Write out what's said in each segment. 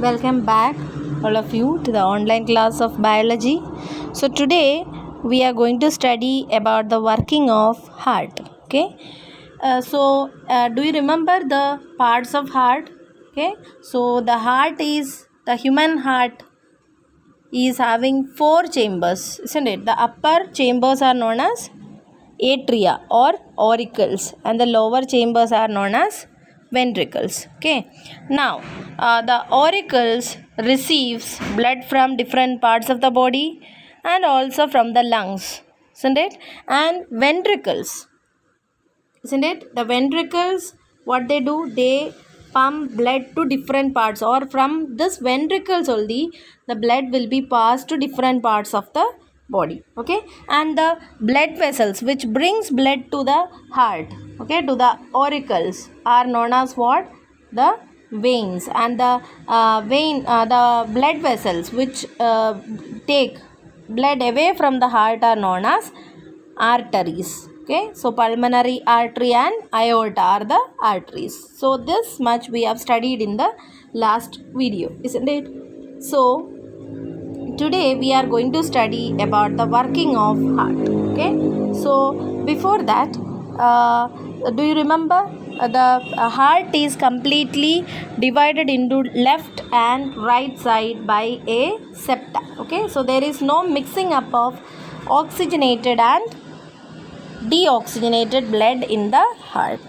Welcome back, all of you, to the online class of biology. So, today we are going to study about the working of heart. Okay. Do you remember the parts of heart? Okay. So, the human heart is having four chambers, isn't it? The upper chambers are known as atria or auricles, and the lower chambers are known as ventricles. Okay, now the auricles receives blood from different parts of the body and also from the lungs, isn't it? And ventricles, isn't it? The ventricles, what they do, they pump blood to different parts, or from this ventricles only the blood will be passed to different parts of the body. Okay, and the blood vessels which brings blood to the heart, okay, to the auricles, are known as what? The veins. And the the blood vessels which take blood away from the heart are known as arteries. Okay, so pulmonary artery and aorta are the arteries. So this much we have studied in the last video, isn't it? So today we are going to study about the working of heart. Okay, so before that, do you remember the heart is completely divided into left and right side by a septa. Okay, so there is no mixing up of oxygenated and deoxygenated blood in the heart.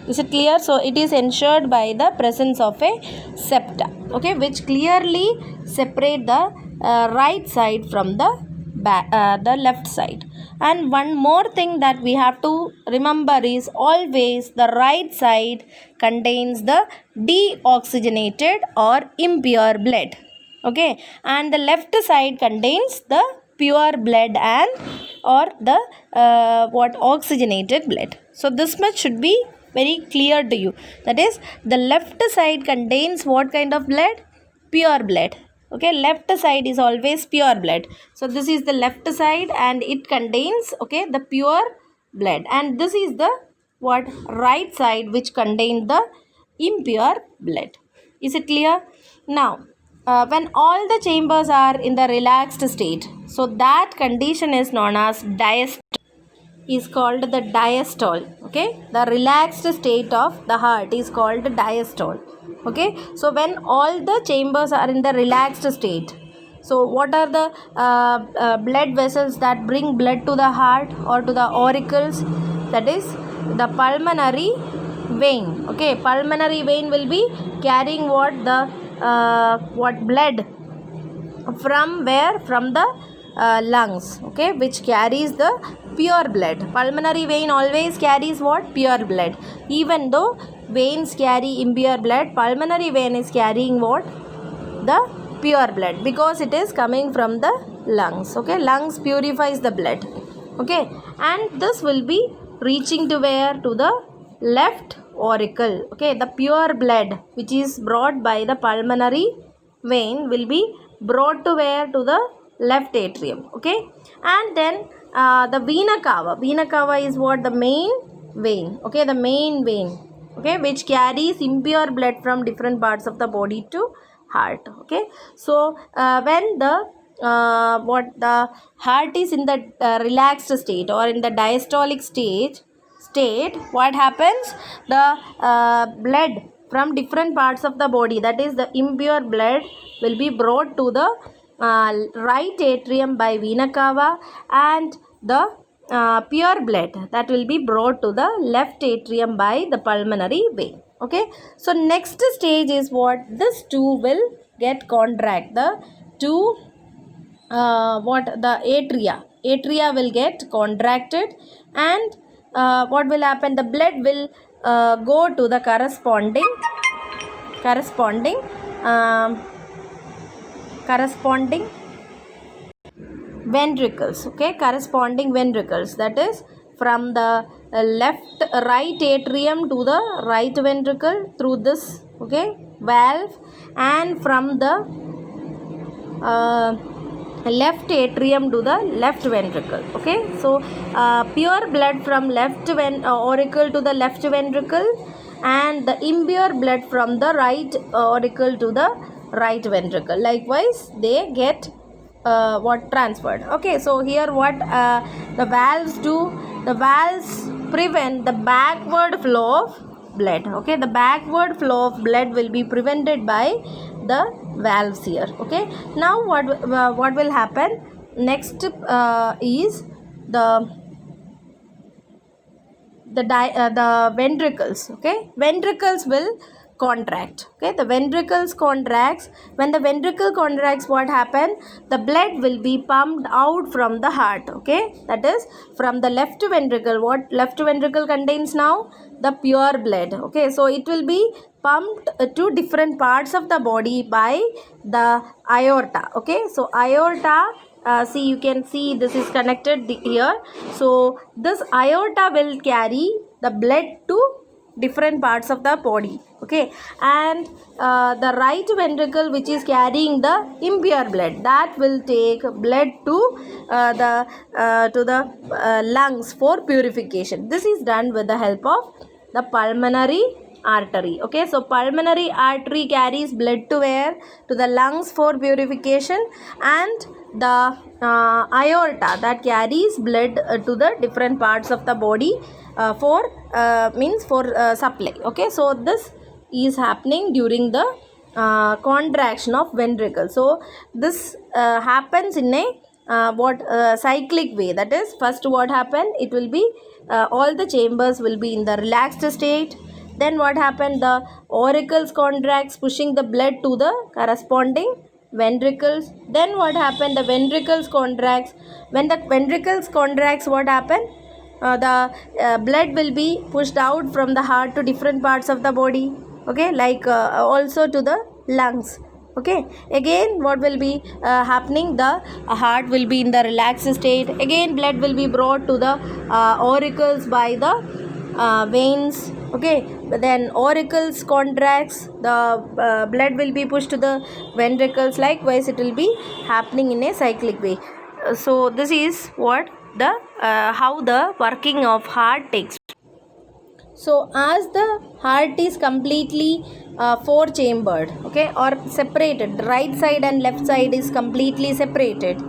Is it clear? So it is ensured by the presence of a septa, okay, which clearly separate the right side from the left side. And one more thing that we have to remember is always the right side contains the deoxygenated or impure blood, okay, and the left side contains the pure blood and or the oxygenated blood. So this much should be very clear to you. That is, the left side contains what kind of blood? Pure blood. Okay, left side is always pure blood. So this is the left side and it contains, okay, the pure blood, and this is the right side which contains the impure blood. Is it clear? Now when all the chambers are in the relaxed state, so that condition is known as diastole, is called the diastole. Okay, the relaxed state of the heart is called diastole. Okay, so when all the chambers are in the relaxed state, so what are the blood vessels that bring blood to the heart or to the auricles? That is the pulmonary vein. Okay, pulmonary vein will be carrying blood from where? From the lungs, okay, which carries the pure blood. Pulmonary vein always carries what? Pure blood. Even though veins carry impure blood, pulmonary vein is carrying what? The pure blood, because it is coming from the lungs. Okay, lungs purifies the blood. Okay, and this will be reaching to where? To the left auricle. Okay, the pure blood which is brought by the pulmonary vein will be brought to where? To the left atrium. Okay, and then the vena cava. Vena cava is what? The main vein. Okay, the main vein, okay, which carries impure blood from different parts of the body to heart. Okay, so when the the heart is in the relaxed state or in the diastolic state, what happens? The blood from different parts of the body, that is the impure blood, will be brought to the right atrium by vena cava, and the pure blood that will be brought to the left atrium by the pulmonary vein. Okay, so next stage is what? This two will get contract. The two the atria will get contracted, and what will happen? The blood will go to the corresponding ventricles. Okay, corresponding ventricles, that is from the right atrium to the right ventricle through this, okay, valve, and from the left atrium to the left ventricle. Okay, so pure blood from left auricle to the left ventricle, and the impure blood from the right auricle to the right ventricle. Likewise, they get transferred. Okay, so here what the valves do, the valves prevent the backward flow of blood. Okay, the backward flow of blood will be prevented by the valves here. Okay, now what will happen next is the ventricles. Okay, ventricles will contract. Okay, the ventricles contracts. When the ventricle contracts, what happen, the blood will be pumped out from the heart. Okay, that is from the left ventricle. What left ventricle contains now? The pure blood. Okay, so it will be pumped to different parts of the body by the aorta. Okay, so aorta, see, you can see this is connected here. So this aorta will carry the blood to different parts of the body. Okay, and the right ventricle, which is carrying the impure blood, that will take blood to the lungs for purification. This is done with the help of the pulmonary artery. Okay, so pulmonary artery carries blood to where? To the lungs for purification, and the aorta that carries blood to the different parts of the body for supply. Okay, so this is happening during the contraction of ventricle. So this happens in a cyclic way. That is, first what happened, it will be all the chambers will be in the relaxed state. Then what happened, the auricles contracts, pushing the blood to the corresponding ventricles. Then what happened, the ventricles contracts. When the ventricles contracts, what happened, the blood will be pushed out from the heart to different parts of the body. Okay, like also to the lungs. Okay, again what will be happening, the heart will be in the relaxed state. Again blood will be brought to the auricles by the veins. Okay, then auricles contracts, the blood will be pushed to the ventricles. Likewise, it will be happening in a cyclic way. So this is what the how the working of heart takes. So as the heart is completely four chambered, okay, or separated, right side and left side is completely separated,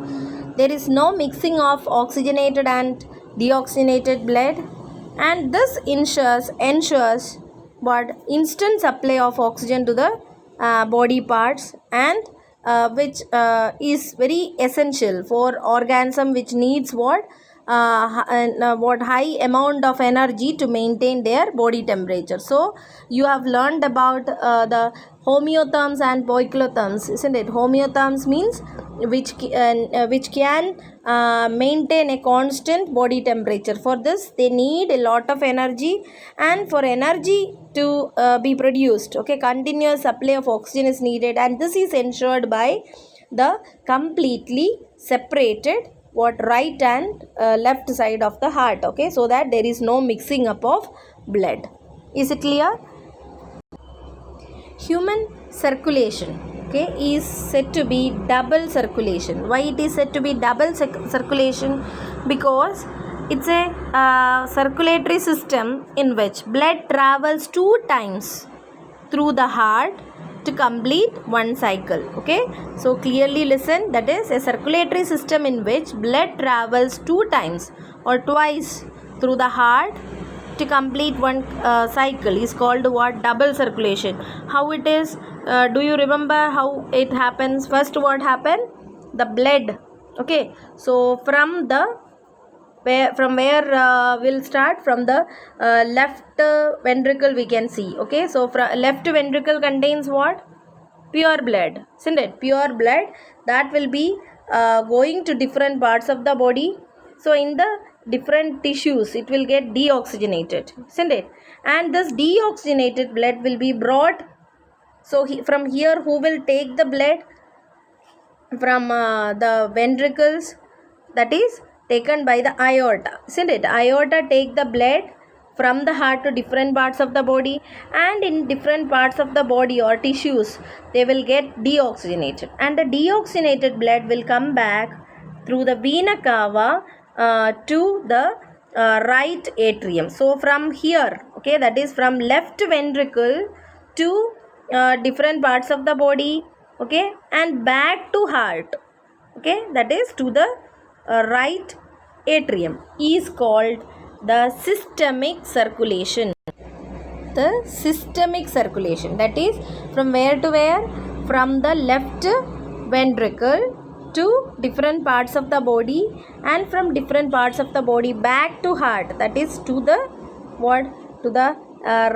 there is no mixing of oxygenated and deoxygenated blood, and this ensures what, instant supply of oxygen to the body parts, and which is very essential for organism which needs what high amount of energy to maintain their body temperature. So you have learned about the homeotherms and poikilotherms, isn't it? Homeotherms means which can maintain a constant body temperature. For this they need a lot of energy, and for energy to be produced, okay, continuous supply of oxygen is needed, and this is ensured by the completely separated right and left side of the heart. Okay, so that there is no mixing up of blood. Is it clear? Human circulation, okay, is said to be double circulation. Why it is said to be double circulation? Because it's a circulatory system in which blood travels 2 times through the heart to complete one cycle. Okay, so clearly listen, that is a circulatory system in which blood travels 2 times or twice through the heart to complete one cycle is called what? Double circulation. How it is? Do you remember how it happens? First what happened? The blood. Okay, so from where we'll start from the left ventricle we can see. Okay, so left ventricle contains what? Pure blood, isn't it? Pure blood that will be going to different parts of the body. So in the different tissues it will get deoxygenated, isn't it? And this deoxygenated blood will be brought. So from here who will take the blood? From the ventricles, that is taken by the aorta, isn't it? Aorta take the blood from the heart to different parts of the body, and in different parts of the body or tissues they will get deoxygenated, and the deoxygenated blood will come back through the vena cava to the right atrium. So from here, okay, that is from left ventricle to different parts of the body, okay, and back to heart, okay, that is to the right atrium, is called the systemic circulation. The systemic circulation, that is from where to where? From the left ventricle to different parts of the body, and from different parts of the body back to heart, that is to the what? To the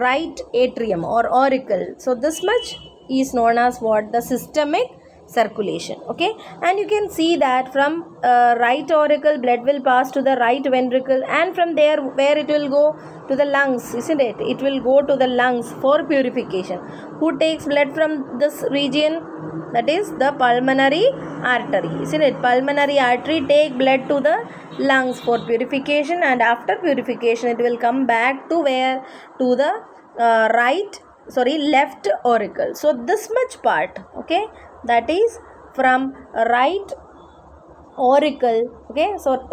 right atrium or auricle. So this much is known as what? The systemic circulation, okay. And you can see that from right auricle blood will pass to the right ventricle, and from there where it will go? To the lungs, isn't it? It will go to the lungs for purification. Who takes blood from this region? That is the pulmonary artery, isn't it? Pulmonary artery take blood to the lungs for purification, and after purification it will come back to where? To the left auricle. So this much part, okay, that is from right auricle, okay, so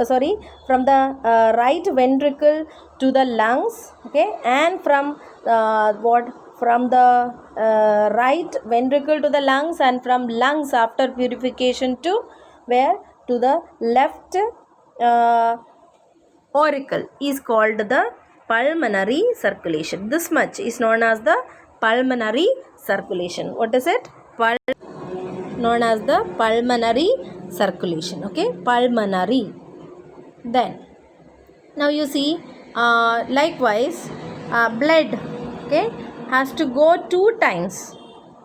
from the right ventricle to the lungs, okay, and from from the right ventricle to the lungs, and from lungs after purification to where? To the left auricle, is called the pulmonary circulation. This much is known as the pulmonary circulation. What is it? Known as the pulmonary circulation, okay, pulmonary. Then now you see, likewise blood, okay, has to go 2 times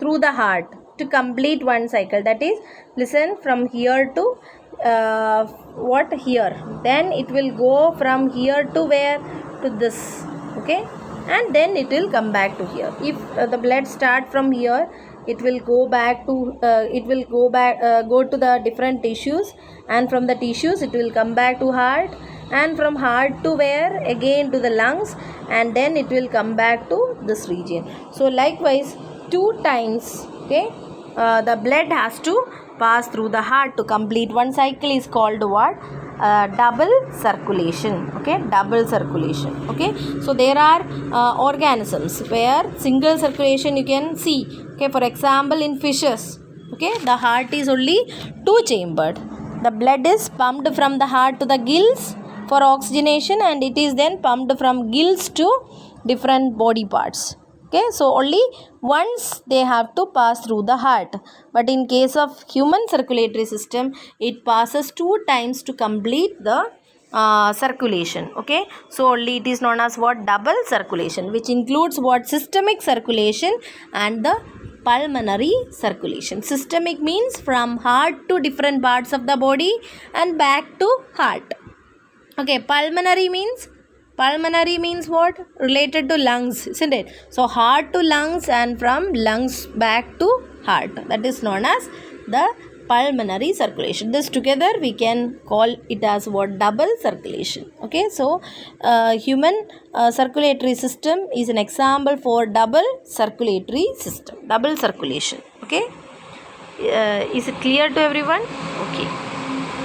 through the heart to complete one cycle. That is, listen, from here to here, then it will go from here to where? To this, okay, and then it will come back to here. If the blood start from here, it will go back to go to the different tissues, and from the tissues it will come back to heart, and from heart to where? Again to the lungs, and then it will come back to this region. So likewise 2 times, okay, the blood has to pass through the heart to complete one cycle, is called what? Double circulation, okay, double circulation, okay. So there are organisms where single circulation you can see, okay. For example, in fishes, okay, the heart is only 2 chambered. The blood is pumped from the heart to the gills for oxygenation, and it is then pumped from gills to different body parts, okay. So only once they have to pass through the heart, but in case of human circulatory system, it passes 2 times to complete the circulation, okay. So only it is known as what? Double circulation, which includes what? Systemic circulation and the pulmonary circulation. Systemic means from heart to different parts of the body and back to heart, okay. Pulmonary means what? Related to lungs, isn't it? So heart to lungs, and from lungs back to heart, that is known as the pulmonary circulation. This together we can call it as what? Double circulation, okay. So human circulatory system is an example for double circulatory system, double circulation, okay. Is it clear to everyone? Okay.